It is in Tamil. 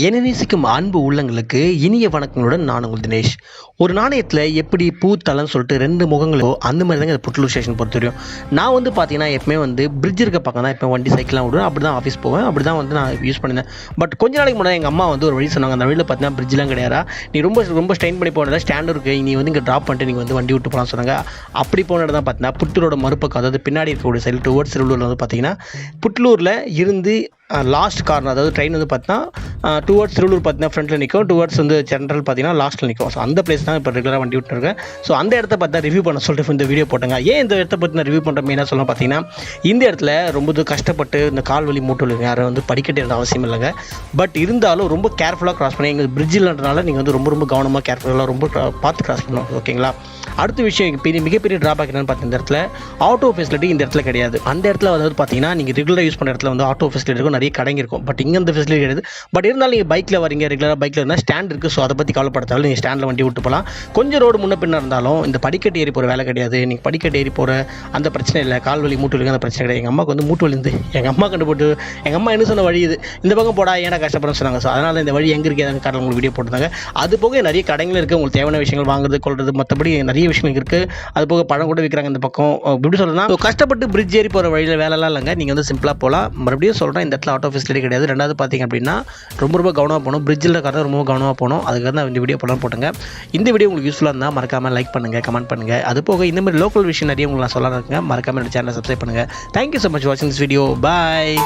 நேசிக்கும் அன்பு உள்ளங்களுக்கு இனிய வணக்கங்களுடன் நான் உங்கள் தினேஷ். ஒரு நாணயத்தில் எப்படி பூத்தலன்னு சொல்லிட்டு ரெண்டு முகங்களோ அந்த மாதிரி தாங்க புட்லூர் ஸ்டேஷன் பொறுத்த வரையும். நான் பார்த்தீங்கன்னா எப்பவுமே பிரிட்ஜ் இருக்க பக்கம் தான் இப்போ வண்டி சைக்கிளாக விடுவேன். அப்படி தான் ஆஃபீஸ் போவேன். அப்படி தான் நான் யூஸ் பண்ணியிருந்தேன். பட் கொஞ்ச நாளைக்கு முன்னாடி எங்கள் அம்மா ஒரு வழி சொன்னாங்க. அந்த வழியில் பார்த்தீங்கன்னா பிரிட்ஜ்லாம் கிடையாது, நீ ரொம்ப ஸ்ட்ரெயின் பண்ணி போனதா ஸ்டாண்ட் இருக்குது, நீ இங்கே ட்ராப் பண்ணிட்டு நீங்கள் வண்டி விட்டு போகலாம் சொன்னாங்க. அப்படி போனது தான் பார்த்தீங்கன்னா புட்லூரோட மறுபக்கம், அதாவது பின்னாடி இருக்கக்கூடிய சைடு டுவர்ட்ஸ் திருவள்ளூரில் பார்த்தீங்கன்னா புட்லூரில் இருந்து லாஸ்ட் கார்னர், அதாவது ட்ரெயின் பார்த்தீங்கன்னா டுவர்ட்ஸ் திருவள்ளூர் பார்த்தீங்கன்னா ஃப்ரண்ட்டில் நிற்கும், டுவர்ட்ஸ் சென்ட்ரல் பார்த்தீங்கன்னா லாஸ்ட்டில் நிற்கும். ஸோ அந்த பிளேஸ் தான் இப்போ ரெகுலராக வண்டி விட்டுருக்கேன். ஸோ அந்த இடத்த பார்த்தா ரிவ்யூ பண்ண சொல்லிட்டு இந்த வீடியோ போட்டாங்க. ஏன் இந்த இடத்த பற்றி நான் ரிவ்யூ பண்ணுற மெயினாக சொல்லலாம் பார்த்தீங்கன்னா, இந்த இடத்துல ரொம்ப கஷ்டப்பட்டு இந்த கால் வலி மூட்டு வலி யாரும் படிக்கட்டு இருந்த அவசியம் இல்லைங்க. பட் இருந்தாலும் ரொம்ப கேர்ஃபுல்லாக கிராஸ் பண்ணி, எங்கள் பிரிட்ஜ் இல்லைன்றனால நீங்கள் ரொம்ப கவனமாக கேர்ஃபுல்லாக ரொம்ப பார்த்து கிராஸ் பண்ணணும். ஓகேங்களா? அடுத்த விஷயம் மிகப்பெரிய ட்ராபேக் என்னென்னு பார்த்தீங்கன்னா, இந்த இடத்துல ஆட்டோ ஃபெசிலிட்டி இந்த இடத்துல கிடையாது. அந்த இடத்துல பார்த்தீங்கன்னா நீங்கள் ரெகுலராக யூஸ் பண்ணுற இடத்துல ஆட்டோ ஃபெசிலிட்டி இருக்கும், நிறைய கடைங்க இருக்கும். பட் இங்கே அந்த ஃபெசிலிட்டி கிடையாது. பட் இருந்தாலும் நீங்கள் பைக்கில் வரீங்க, ரெகுலராக பைக்கில் இருந்தால் ஸ்டாண்ட் இருக்குது. ஸோ அதை பற்றி கவலைப்படுத்தாலும் நீங்கள் ஸ்டாண்டில் வண்டி விட்டு போகலாம். கொஞ்சம் ரோடு முன்ன பின்ன இருந்தாலும் இந்த படிக்கட்டு ஏறி போகிற வேலை கிடையாது. நீங்கள் படிக்கட்டு ஏறி போகிற அந்த பிரச்சனை இல்லை. கால் வலி மூட்டு வலி அந்த பிரச்சனை கிடையாது. எங்கள் அம்மாவுக்கு மூட்டு வலி இருந்து எங்கள் அம்மா கண்டுபிட்டு எங்கள் அம்மா என்ன சொன்ன வழி இது, இந்த பக்கம் போடா ஏன்னா கஷ்டப்படுறேன்னு சொன்னாங்க. ஸோ அதனால் இந்த வழி எங்கே இருக்குது காரணம் உங்களுக்கு வீடியோ போட்டுருந்தாங்க. அது போக நிறைய கடைகள் இருக்குது, உங்களுக்கு தேவையான விஷயங்கள் வாங்குறது கொள்வது, மற்றபடி நிறைய விஷயங்கள் இருக்குது. அது போக பழம் கூட விற்கிறாங்க இந்த பக்கம். எப்படி சொல்கிறேன்னா, கஷ்டப்பட்டு பிரிட்ஜ் ஏறி போகிற வழியில் வேலைலாம் இல்லைங்க. நீங்கள் சிம்பிளாக போகலாம். மறுபடியும் சொல்கிறேன், இந்த இடத்துல ஆட்டோ ஃபெசிலிட்டி கிடையாது. ரெண்டாவது பார்த்தீங்க அப்படின்னா ரொம்ப கவனமாக போகணும். பிரிட்ஜில் இருக்கிறத ரொம்ப கவனமாக போகணும். அதுக்காக தான் இந்த வீடியோ போட்டுங்க. இந்த வீடியோ உங்களுக்கு யூஸ்ஃபுல்லாக இருந்தால் மறக்காமல் லைக் பண்ணுங்கள், கமெண்ட் பண்ணுங்கள். அது போக இந்த மாதிரி லோக்கல் விஷயம் நிறைய உங்களுக்கு நான் சொல்ல இருக்குங்க. மறக்காமல் இந்த சேனலை சப்ஸ்கிரைப் பண்ணுங்கள். தேங்க்யூ ஸோ மச் வாட்சிங் திஸ் வீடியோ. பாய்.